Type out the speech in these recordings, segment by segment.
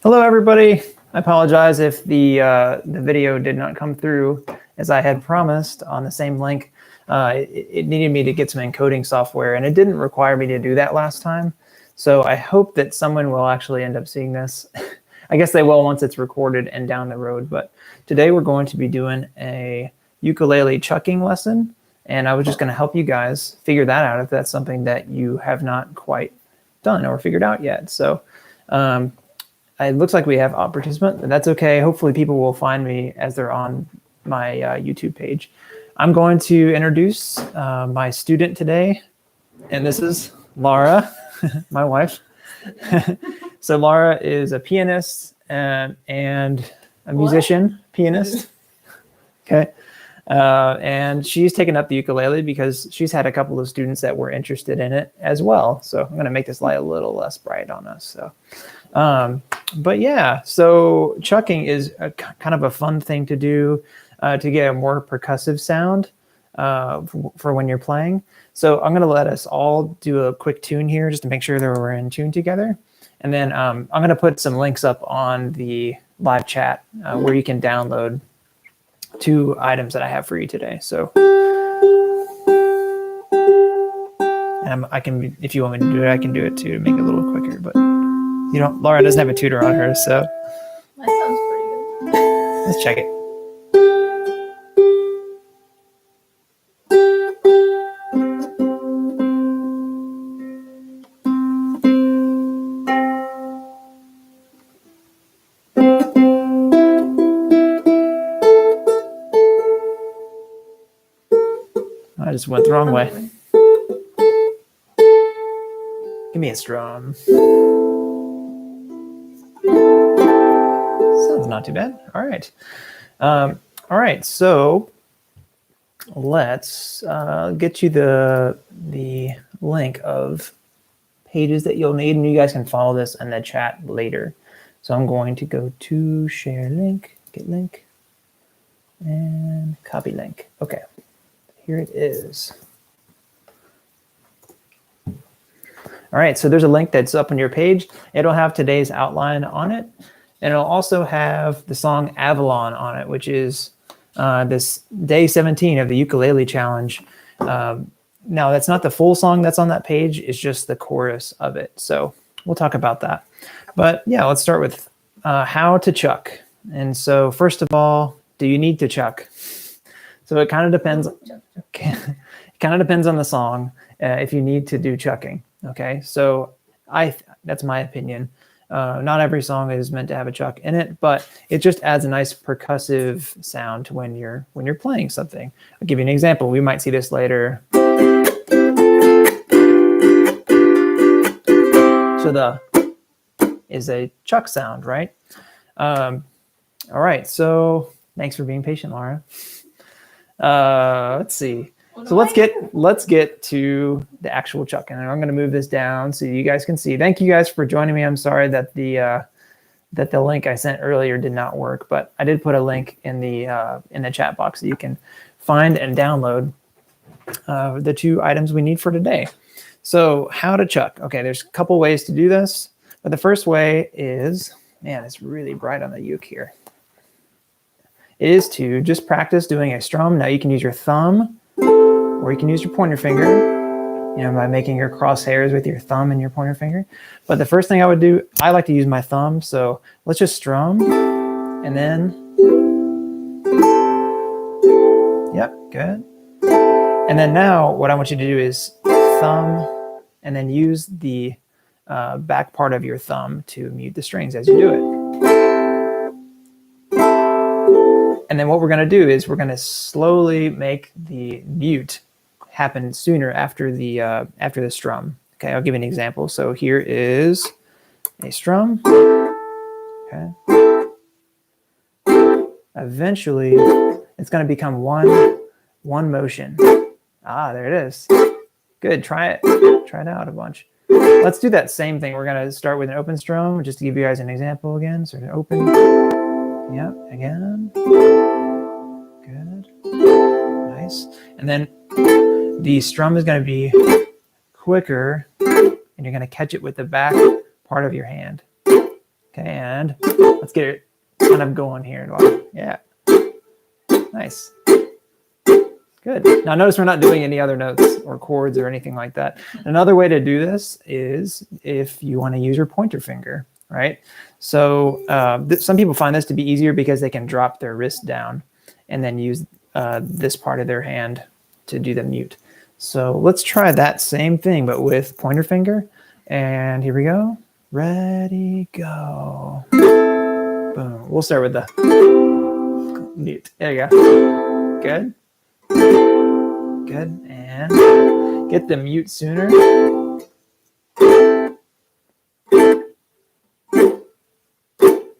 Hello, everybody. I apologize if the video did not come through as I had promised on the same link. It needed me to get some encoding software, and it didn't require me to do that last time. So I hope that someone will actually end up seeing this. I guess they will once it's recorded and down the road. But today we're going to be doing a ukulele chucking lesson, and I was just going to help you guys figure that out if that's something that you have not quite done or figured out yet. So it looks like we have a participant, and that's okay. Hopefully people will find me as they're on my YouTube page. I'm going to introduce my student today, and this is Laura, my wife. So Laura is a pianist and a musician, pianist. Okay. And she's taken up the ukulele because she's had a couple of students that were interested in it as well. So I'm going to make this light a little less bright on us. So, but yeah, so chucking is kind of a fun thing to do to get a more percussive sound for when you're playing. So I'm going to let us all do a quick tune here just to make sure that we're in tune together. And then I'm going to put some links up on the live chat where you can download 2 items that I have for you today. So I can, if you want me to do it, I can do it too to make it a little quicker, but you don't, Laura doesn't have a tutor on her, so. That sounds pretty good. Let's check it. I just went the wrong way. Give me a strum. Sounds not too bad. All right. All right. So let's get you the link of pages that you'll need, and you guys can follow this in the chat later. So I'm going to go to share link, get link, and copy link. Okay. Here it is. All right, so there's a link that's up on your page. It'll have today's outline on it. And it'll also have the song Avalon on it, which is this day 17 of the ukulele challenge. Now, that's not the full song that's on that page. It's just the chorus of it. So we'll talk about that. But yeah, let's start with how to chuck. And so first of all, do you need to chuck? So it kind of depends. It kind of depends on the song if you need to do chucking. Okay, so that's my opinion. Not every song is meant to have a chuck in it, but it just adds a nice percussive sound to when you're playing something. I'll give you an example. We might see this later. So the is a chuck sound, right? All right. So thanks for being patient, Laura. Let's see. So let's get to the actual chucking, and I'm going to move this down so you guys can see. Thank you guys for joining me. I'm sorry that the link I sent earlier did not work, but I did put a link in the chat box that you can find and download the 2 items we need for today. So how to chuck? Okay, there's a couple ways to do this, but the first way is, man, it's really bright on the uke here. It is to just practice doing a strum. Now you can use your thumb or you can use your pointer finger, by making your crosshairs with your thumb and your pointer finger. But the first thing I would do, I like to use my thumb. So let's just strum and then, yep, good. And then now what I want you to do is thumb and then use the back part of your thumb to mute the strings as you do it. And then what we're going to do is we're going to slowly make the mute happen sooner after the strum. Okay, I'll give you an example. So here is a strum. Okay. Eventually, it's going to become one motion. Ah, there it is. Good. Try it. Try it out a bunch. Let's do that same thing. We're going to start with an open strum just to give you guys an example again. So an open. Yep, again. Good. Nice. And then the strum is going to be quicker, and you're going to catch it with the back part of your hand. Okay, and let's get it kind of going here. Yeah. Nice. Good. Now notice we're not doing any other notes or chords or anything like that. Another way to do this is if you want to use your pointer finger, right? So some people find this to be easier because they can drop their wrist down and then use this part of their hand to do the mute. So let's try that same thing, but with pointer finger. And here we go. Ready, go. Boom. We'll start with the mute. There you go. Good. Good. And get the mute sooner.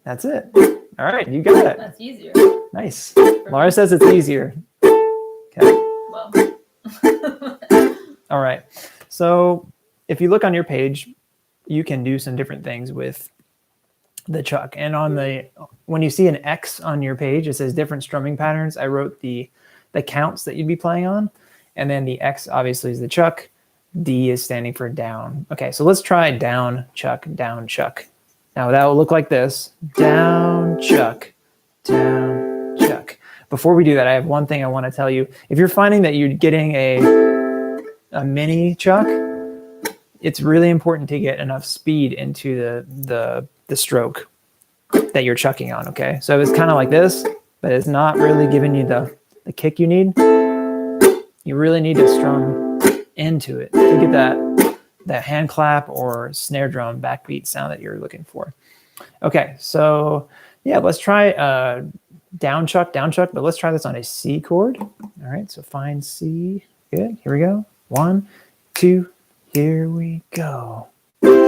That's it. All right, you got it. That's easier. Nice. Laura says it's easier. Okay. Well. All right. So if you look on your page, you can do some different things with the chuck. And on when you see an X on your page, it says different strumming patterns. I wrote the counts that you'd be playing on. And then the X obviously is the chuck. D is standing for down. Okay, so let's try down, chuck, down, chuck. Now that will look like this. Down, chuck, down, chuck. Before we do that, I have one thing I want to tell you. If you're finding that you're getting a mini chuck, it's really important to get enough speed into the stroke that you're chucking on, okay? So it's kind of like this, but it's not really giving you the kick you need. You really need to strum into it to get that hand clap or snare drum backbeat sound that you're looking for. Okay, so yeah, let's try down chuck, but let's try this on a C chord. All right, so find C. Good, here we go. 1, 2, here we go. Good.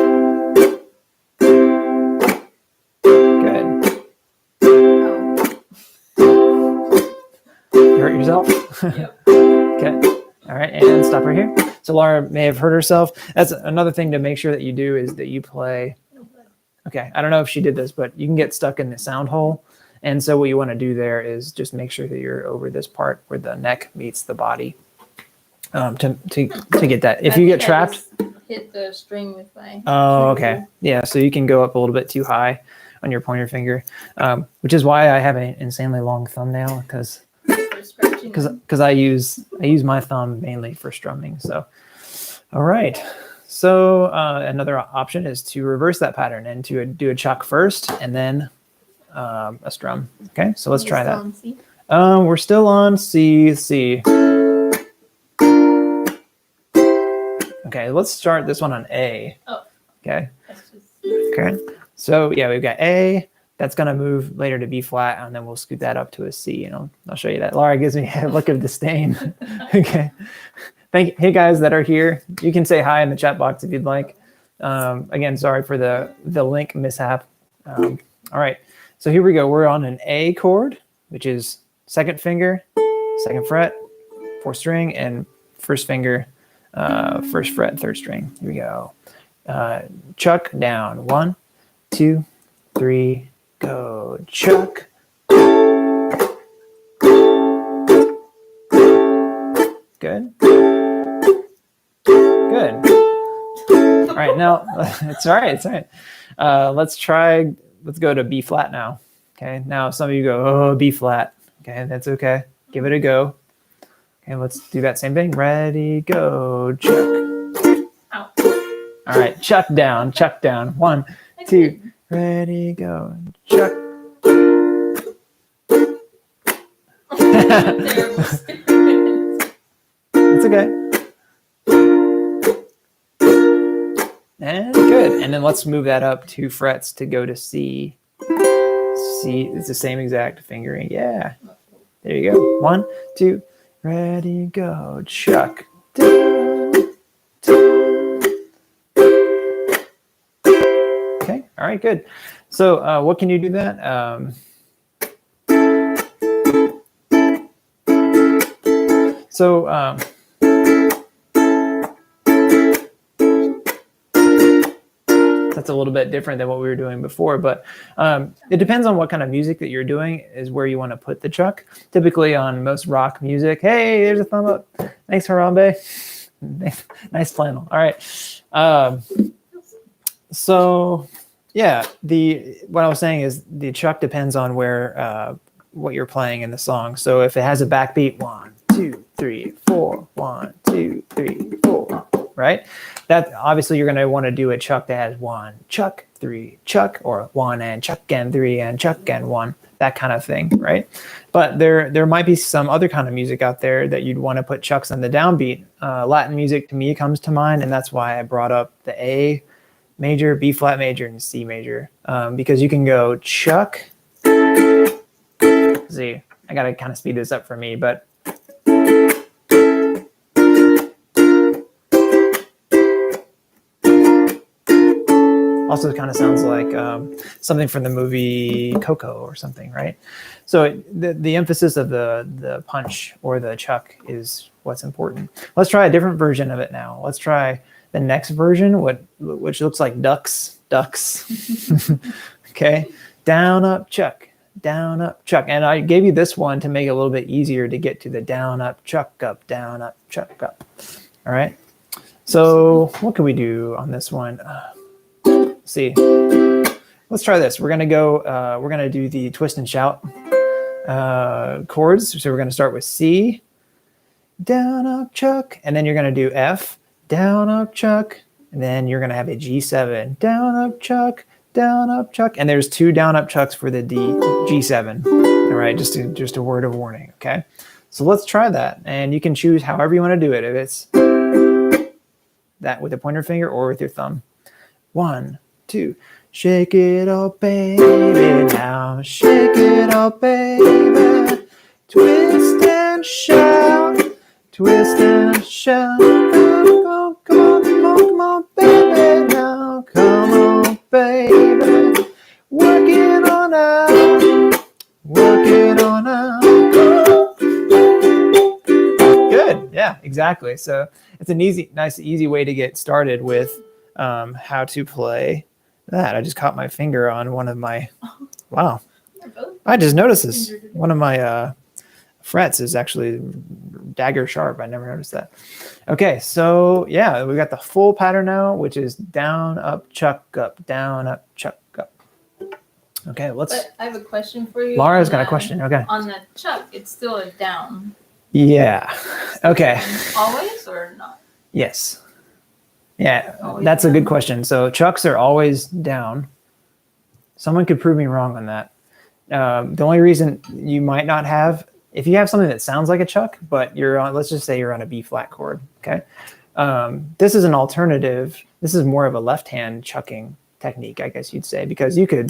You hurt yourself? Yep. Okay. All right, and stop right here. So Laura may have hurt herself. That's another thing to make sure that you do is that you play. Okay, I don't know if she did this, but you can get stuck in the sound hole. And so what you want to do there is just make sure that you're over this part where the neck meets the body to get that. If you get trapped. Hit the string with my. Oh, okay. Yeah, so you can go up a little bit too high on your pointer finger, which is why I have an insanely long thumbnail because I use my thumb mainly for strumming. So, all right. So another option is to reverse that pattern and to do a chuck first and then a strum. Okay, so let's try that. We're still on C. Okay, let's start this one on A. Oh. Okay. Okay. So yeah, we've got A. That's going to move later to B flat, and then we'll scoot that up to a C, and I'll show you that. Laura gives me a look of disdain. Okay. Hey guys that are here, you can say hi in the chat box if you'd like. Again, sorry for the link mishap. All right, so here we go. We're on an A chord, which is second finger, second fret, fourth string, and first finger, first fret, third string. Here we go. Chuck down. 1, 2, 3. Go, chuck. Good. Good. All right, now it's all right. It's all right. Let's go to B flat now. Okay, now some of you go, oh, B flat. Okay, that's okay. Give it a go. Okay, let's do that same thing. Ready, go, chuck. Ow. All right, chuck down, chuck down. 1, 2. Ready, go, chuck. It's okay. And good. And then let's move that up 2 frets to go to C. C is the same exact fingering. Yeah. There you go. 1, 2. Ready, go, chuck. Okay. All right, good. So what can you do that? That's a little bit different than what we were doing before, but it depends on what kind of music that you're doing is where you want to put the chuck. Typically on most rock music, hey, there's a thumb up. Thanks, Harambe. Nice flannel. All right. So Yeah, what I was saying is the chuck depends on where what you're playing in the song. So if it has a backbeat, 1, 2, 3, 4, 1, 2, 3, 4, right? That obviously you're going to want to do a chuck that has 1 chuck, 3 chuck, or 1 and chuck and 3 and chuck and 1, that kind of thing, right? But there might be some other kind of music out there that you'd want to put chucks on the downbeat. Latin music to me comes to mind, and that's why I brought up the A major, B flat major, and C major, because you can go chuck. See, I got to kind of speed this up for me, but also kind of sounds like something from the movie Coco or something, right? So the emphasis of the punch or the chuck is what's important. Let's try a different version of it now. Let's try the next version, which looks like ducks. Okay, down, up, chuck. Down, up, chuck. And I gave you this one to make it a little bit easier to get to the down, up, chuck, up, down, up, chuck, up. All right. So what can we do on this one? Let's see. Let's try this. We're going to do the twist and shout chords. So we're going to start with C, down, up, chuck. And then you're going to do F, down, up, chuck. And then you're going to have a G7, down, up, chuck. Down, up, chuck, and there's 2 down, up chucks for the G7. All right, just a word of warning. Okay, so let's try that, and you can choose however you want to do it. If it's that with a pointer finger or with your thumb. 1, 2, shake it up, baby, now shake it up, baby. Twist and shout, twist and shout. Come on, come on, come on, come on, baby, now come on. Baby, working on out. Good, yeah, exactly. So it's an nice, easy way to get started with how to play that. I just caught my finger on one of my. Wow, I just noticed this. One of my frets is actually dagger sharp. I never noticed that. Okay, so yeah, we got the full pattern now, which is down, up, chuck, up, down, up, chuck, up. Okay, let's. But I have a question for you. Laura's got a question. Okay. On the chuck, it's still a down. Yeah. Okay. Always or not? Yes. Yeah, Always that's down? a good question. So chucks are always down. Someone could prove me wrong on that. The only reason you might not have, if you have something that sounds like a chuck, but you're on, let's just say you're on a B flat chord, okay? This is an alternative. This is more of a left hand chucking technique, I guess you'd say, because you could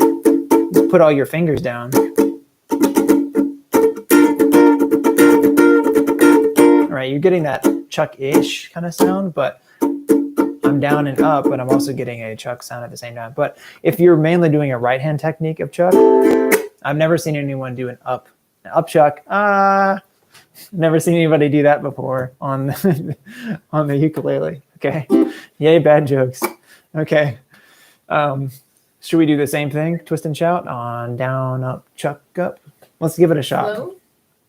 put all your fingers down. All right, you're getting that chuck-ish kind of sound, but I'm down and up, but I'm also getting a chuck sound at the same time. But if you're mainly doing a right hand technique of chuck, I've never seen anyone do an up chuck. Never seen anybody do that before on on the ukulele. Okay, yay, bad jokes. Okay, should we do the same thing? Twist and shout on down, up, chuck, up. Let's give it a shot. Slow?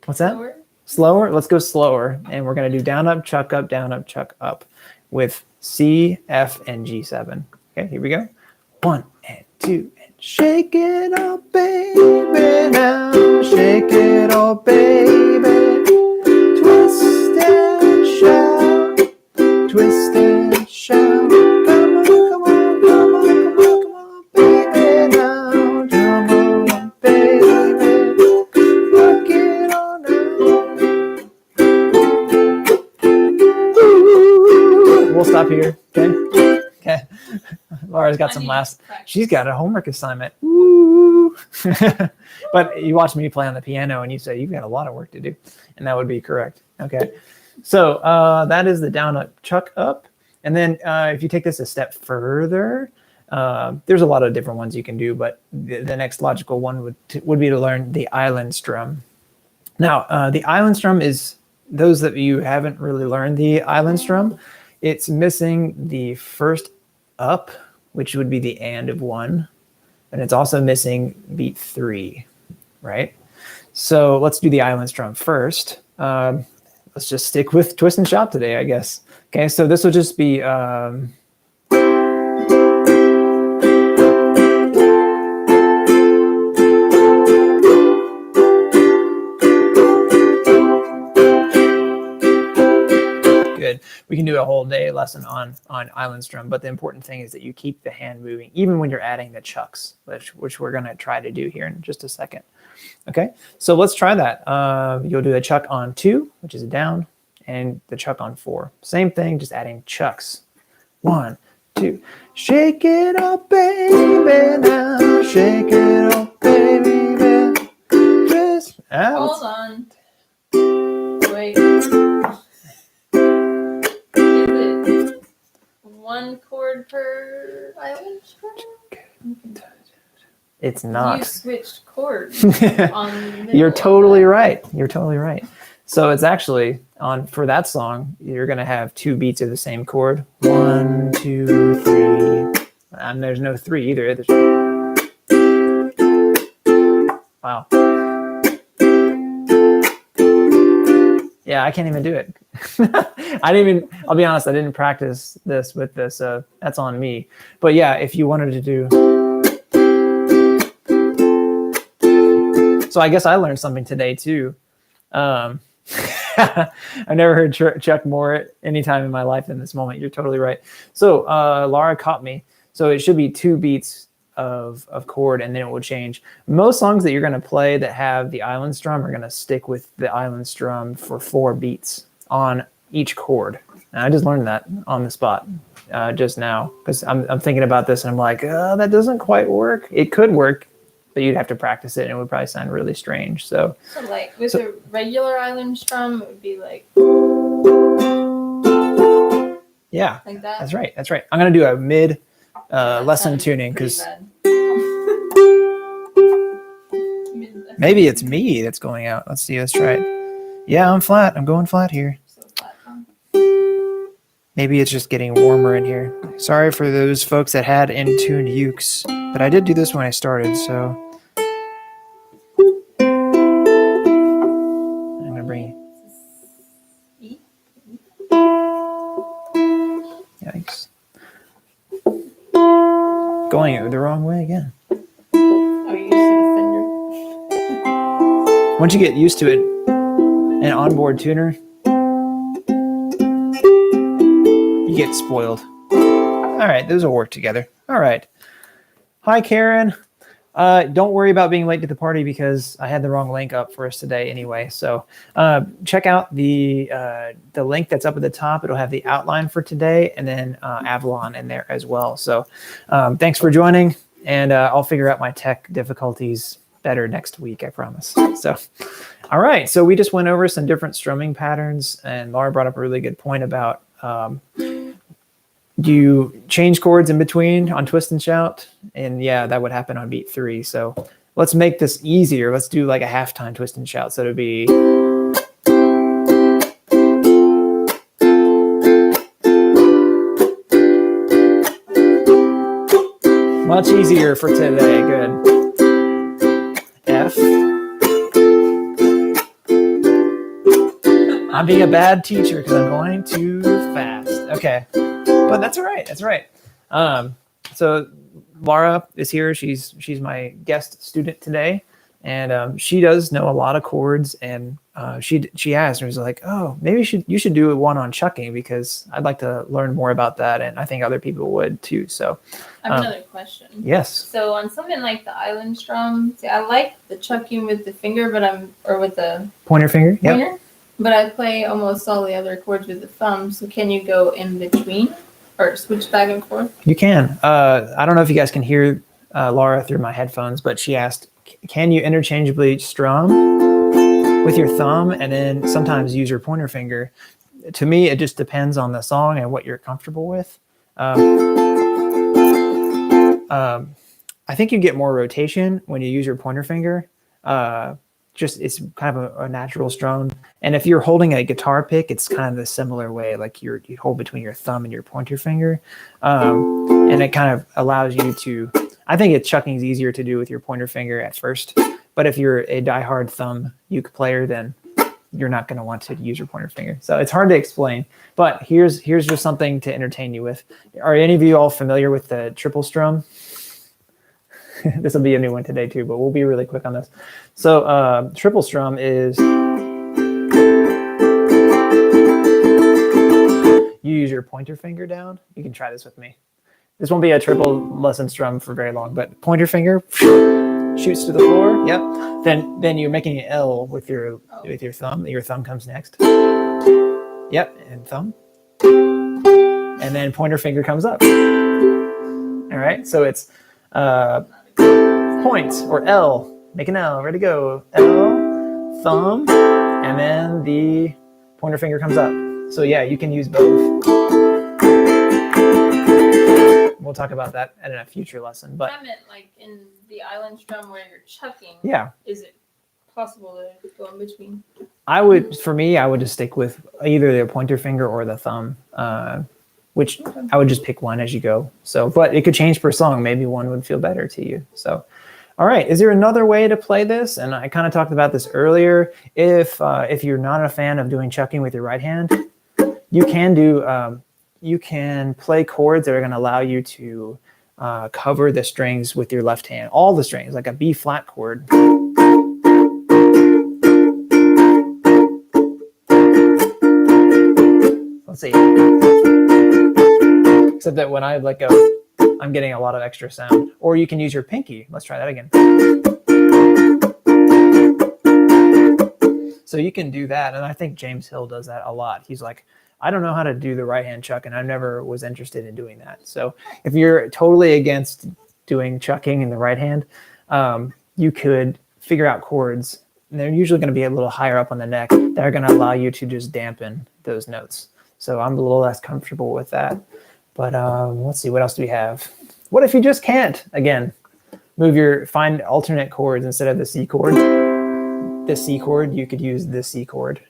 What's that? Slower? Slower. Let's go slower, and we're gonna do down, up, chuck, up with C, F, and G7. Okay, here we go. 1 and 2 and shake it up, baby, now shake it up, baby. Twist and shout, twist and shout. Come on, come on, come on, come on, come on, baby, now come on, baby. Work it on now. Ooh. We'll stop here. Okay. Okay. Laura's got some last. She's got a homework assignment. Woo. But you watch me play on the piano and you say you've got a lot of work to do, and that would be correct. Okay. So that is the down, up, chuck, up. And then if you take this a step further, there's a lot of different ones you can do, but the next logical one would be to learn the island strum. Now, the island strum is, those that you haven't really learned the island strum, it's missing the first up, which would be the and of 1, and it's also missing beat 3, right? So let's do the island strum first. Let's just stick with twist and shout today, I guess. Okay, so this will just be we can do a whole day lesson on island strum. But the important thing is that you keep the hand moving, even when you're adding the chucks, which we're going to try to do here in just a second. Okay, so let's try that. You'll do a chuck on 2, which is a down, and the chuck on 4. Same thing, just adding chucks. 1, 2. Shake it up, baby, now. Shake it up, baby. Just out. Hold on. Wait. Is it 1 chord per island strum? It's not. You switched chords on the middle. You're totally right. You're totally right. So it's actually for that song, you're going to have 2 beats of the same chord. 1, 2, 3. And there's no 3 either. Wow. Yeah, I can't even do it. I'll be honest, I didn't practice this with this. That's on me. But yeah, if you wanted to do. So I guess I learned something today too. I've never heard Chuck more any time in my life than this moment. You're totally right. So Laura caught me. So it should be 2 beats of chord, and then it will change. Most songs that you're going to play that have the island strum are going to stick with the island strum for 4 beats on each chord. And I just learned that on the spot just now, because I'm thinking about this and I'm like, that doesn't quite work. It could work, but you'd have to practice it, and it would probably sound really strange. So like with a regular island strum, it would be like. Yeah, like that. That's right. That's right. I'm going to do a mid lesson tuning because maybe it's me that's going out. Let's see. Let's try it. Yeah, I'm flat. I'm going flat here. So flat, huh? Maybe it's just getting warmer in here. Sorry for those folks that had in-tuned ukes, but I did do this when I started, so. I'm going to bring E? Yikes. Going the wrong way again. Oh, you used to the fender. Once you get used to it, an onboard tuner, you get spoiled. All right, those will work together. All right. Hi, Karen. Don't worry about being late to the party because I had the wrong link up for us today anyway. So check out the link that's up at the top. It'll have the outline for today and then Avalon in there as well. So thanks for joining, and I'll figure out my tech difficulties better next week, I promise. So, all right. So we just went over some different strumming patterns, and Laura brought up a really good point about do you change chords in between on twist and shout? And yeah, that would happen on beat 3. So let's make this easier. Let's do like a halftime twist and shout. So it'll be much easier for today. Good. F. I'm being a bad teacher because I'm going too fast. Okay. But that's all right. That's all right. So Laura is here. She's my guest student today, and she does know a lot of chords. And she asked, and was like, "Oh, maybe you should do one on chucking because I'd like to learn more about that, and I think other people would too." So I have another question. Yes. So on something like the island strum, see, I like the chucking with the finger, or with the pointer finger. Yep. pointer, but I play almost all the other chords with the thumb. So can you go in between? Or switch back and forth? You can. I don't know if you guys can hear Laura through my headphones, but she asked, can you interchangeably strum with your thumb and then sometimes use your pointer finger? To me, it just depends on the song and what you're comfortable with. I think you get more rotation when you use your pointer finger. It's kind of a natural strum. And if you're holding a guitar pick, it's kind of the similar way, like you hold between your thumb and your pointer finger. And it kind of allows you to, I think chucking is easier to do with your pointer finger at first. But if you're a diehard thumb uke player, then you're not going to want to use your pointer finger. So it's hard to explain, but here's just something to entertain you with. Are any of you all familiar with the triple strum? This will be a new one today too, but we'll be really quick on this. So triple strum is your pointer finger down. You can try this with me. This won't be a triple lesson strum for very long, but pointer finger shoots to the floor. Yep. Then you're making an L with your thumb. Your thumb comes next. Yep, and thumb. And then pointer finger comes up. All right, so it's point or L. Make an L. Ready to go. L, thumb, and then the pointer finger comes up. So yeah, you can use both. We'll talk about that in a future lesson. But I meant like in the island strum where you're chucking. Yeah. Is it possible to go in between? For me, I would just stick with either the pointer finger or the thumb, which I would just pick one as you go. So, but it could change per song. Maybe one would feel better to you. So, all right. Is there another way to play this? And I kind of talked about this earlier. If you're not a fan of doing chucking with your right hand, you can play chords that are going to allow you to cover the strings with your left hand. All the strings, like a B flat chord. Let's see. Except that when I let go, I'm getting a lot of extra sound. Or you can use your pinky. Let's try that again. So you can do that. And I think James Hill does that a lot. He's like, I don't know how to do the right hand chuck, and I never was interested in doing that. So if you're totally against doing chucking in the right hand, you could figure out chords. And they're usually going to be a little higher up on the neck that are going to allow you to just dampen those notes. So I'm a little less comfortable with that. But let's see, what else do we have? What if you just can't? Again, find alternate chords instead of the C chord. The C chord, you could use the C chord.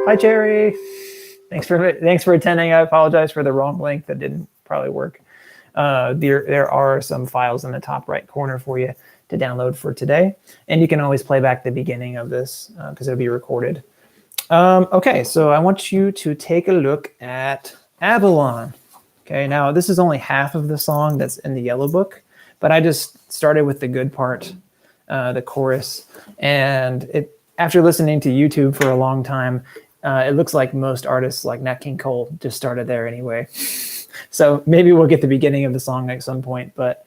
Hi, Cherry. Thanks for attending. I apologize for the wrong link. That didn't probably work. There are some files in the top right corner for you to download for today. And you can always play back the beginning of this because it'll be recorded. Okay, so I want you to take a look at Avalon. Okay, now this is only half of the song that's in the yellow book, but I just started with the good part, the chorus. And after listening to YouTube for a long time, it looks like most artists like Nat King Cole just started there anyway. So maybe we'll get the beginning of the song at some point, but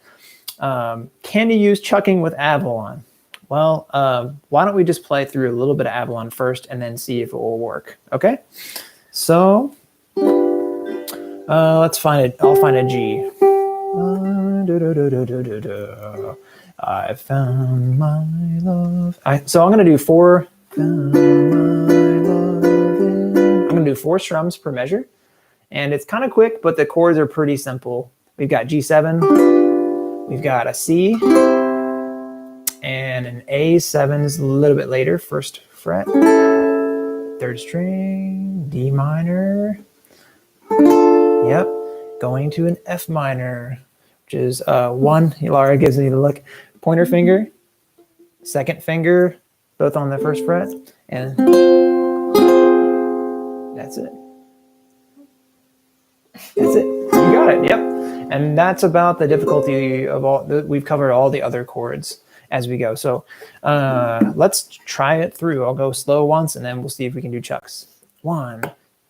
can you use chucking with Avalon? Well, why don't we just play through a little bit of Avalon first and then see if it will work, okay? So let's find it. I'll find a G. I found my love. So I'm going to do four. I'm going to do 4 strums per measure. And it's kind of quick, but the chords are pretty simple. We've got G7. We've got a C. And an A7 is a little bit later, 1st fret. 3rd string, D minor. Yep, going to an F minor, which is 1. Laura gives me the look. Pointer finger, 2nd finger, both on the 1st fret, and that's it. That's it. You got it. Yep. And that's about the difficulty of all. We've covered all the other chords as we go. So let's try it through. I'll go slow once, and then we'll see if we can do chucks. 1,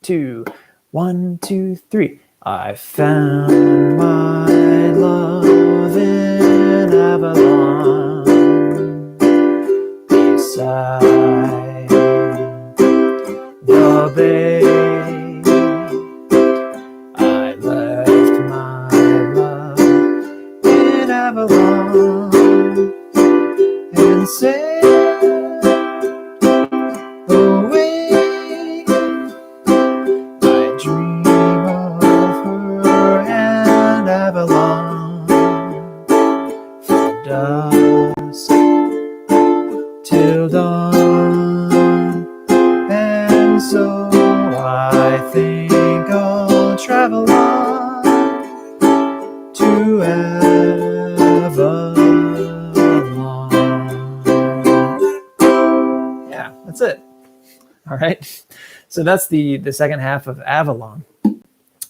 2, 1, 2, 3. I found my love in Avalon, beside the bay. I left my love in Avalon and sailed away. I dream of her and Avalon, from dusk till dawn, and so I think I'll travel on to Avalon. Yeah, that's it. All right. So that's the second half of Avalon.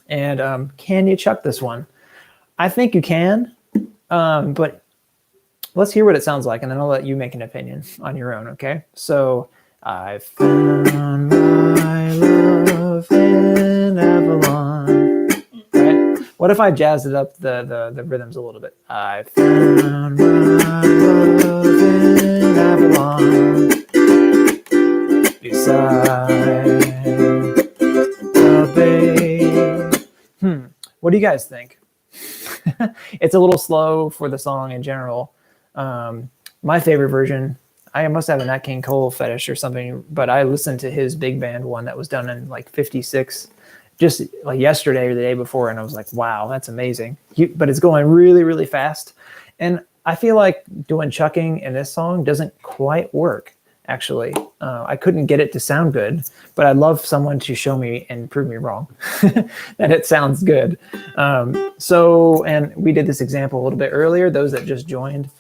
And can you chuck this one? I think you can, but let's hear what it sounds like, and then I'll let you make an opinion on your own, okay? So I found my love in Avalon. Right? What if I jazzed it up the rhythms a little bit? I found my love in Avalon beside the bay. What do you guys think? It's a little slow for the song in general. My favorite version, I must have a Nat King Cole fetish or something, but I listened to his big band one that was done in like 56, just like yesterday or the day before, and I was like, wow, that's amazing. But it's going really, really fast. And I feel like doing chucking in this song doesn't quite work, actually. I couldn't get it to sound good, but I'd love someone to show me and prove me wrong that it sounds good. And we did this example a little bit earlier, those that just joined.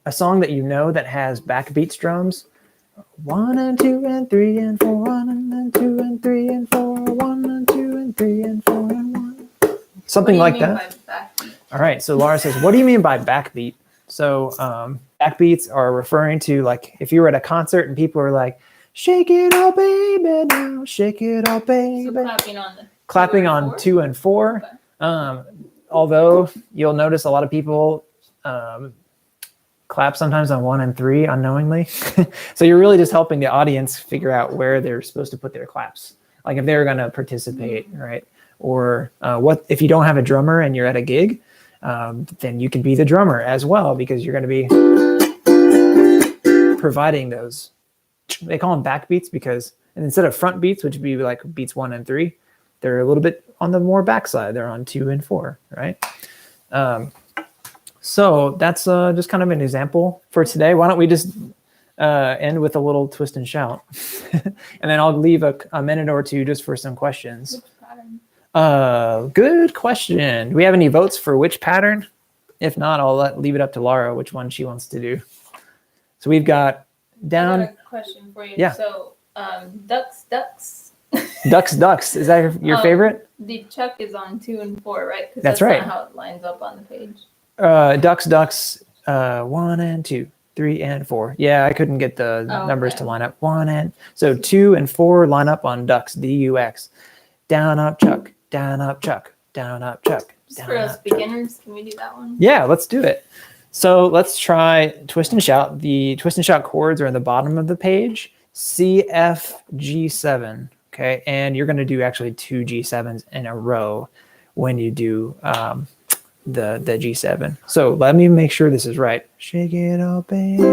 A song that you know that has backbeats drums, 1 and 2 and 3 and 4, 1 and then 2 and 3 and 4, 1 and 2 and 3 and 4 and 1. Something like that. All right. So Laura says, what do you mean by backbeat? So backbeats are referring to, like, if you were at a concert and people are like, shake it all, baby, now, shake it all, baby. So clapping on 2 and 4. Okay. Although you'll notice a lot of people clap sometimes on 1 and 3 unknowingly. So you're really just helping the audience figure out where they're supposed to put their claps. Like if they're going to participate, right? Or what if you don't have a drummer and you're at a gig, then you can be the drummer as well, because you're going to be providing those. They call them backbeats because, and instead of front beats, which would be like beats 1 and 3, they're a little bit on the more backside. They're on 2 and 4, right? So that's just kind of an example for today. Why don't we just end with a little twist and shout, and then I'll leave a minute or two just for some questions. Which pattern? Good question. Do we have any votes for which pattern? If not, I'll leave it up to Laura which one she wants to do. So we've got down. I got a question for you. Yeah. So ducks. Ducks. Is that your favorite? The chuck is on 2 and 4, right? Because that's right. Not how it lines up on the page. Ducks. 1 and 2, 3 and 4. Yeah, I couldn't get the numbers to line up. 1 and so 2 and 4 line up on ducks. DUX. Down up chuck. Down up chuck. Down up chuck. Just for us beginners, can we do that one? Yeah, let's do it. So let's try twist and shout. The twist and shout chords are in the bottom of the page. C, F, G7. Okay, and you're going to do actually 2 G7s in a row when you do the G7. So let me make sure this is right. Shake it up, baby,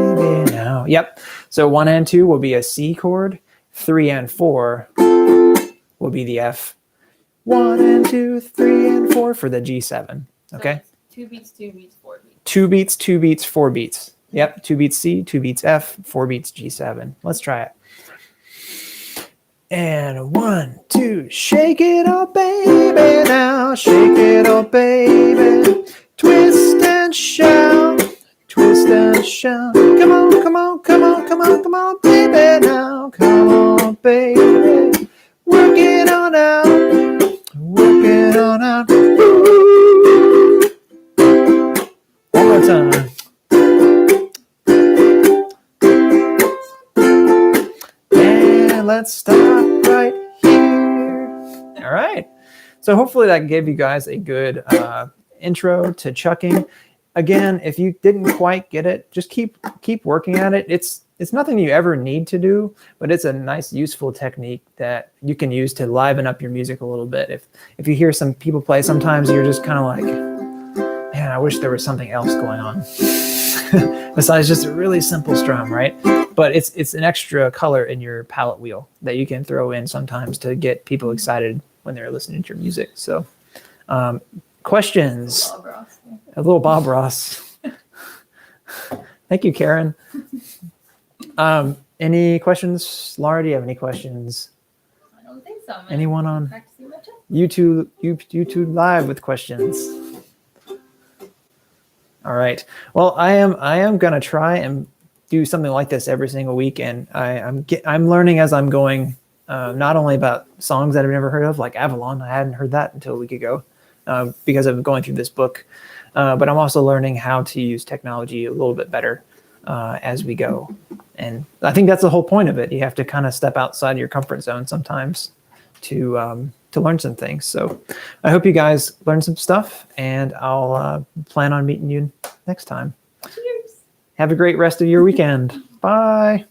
now. Yep. So 1 and 2 will be a C chord. 3 and 4 will be the F. 1 and 2, 3 and 4 for the G7. Okay. So 2 beats, 2 beats, 4 beats. 2 beats, 2 beats, 4 beats. Yep. 2 beats C, 2 beats F, 4 beats G7. Let's try it. And 1, 2, shake it up, baby, now. Shake it up, baby. Twist and shout. Twist and shout. Come on, come on, come on, come on, come on, baby, now. Come on, baby. Work it on out. Work it on out. Ooh. One more time. And let's stop right here. All right. So hopefully that gave you guys a good intro to chucking. Again, if you didn't quite get it, just keep working at it. It's nothing you ever need to do, but it's a nice, useful technique that you can use to liven up your music a little bit. If you hear some people play, sometimes you're just kind of like, man, I wish there was something else going on besides just a really simple strum, right? But it's an extra color in your palette wheel that you can throw in sometimes to get people excited when they're listening to your music. So, questions? A little Bob Ross. Thank you, Karen. Any questions? Laura, do you have any questions? I don't think so. Anyone on YouTube Live with questions? All right. Well, I am gonna try and do something like this every single week, and I'm learning as I'm going. Not only about songs that I've never heard of, like Avalon. I hadn't heard that until a week ago because I'm going through this book. But I'm also learning how to use technology a little bit better as we go. And I think that's the whole point of it. You have to kind of step outside your comfort zone sometimes to learn some things. So I hope you guys learned some stuff, and I'll plan on meeting you next time. Cheers. Have a great rest of your weekend. Bye.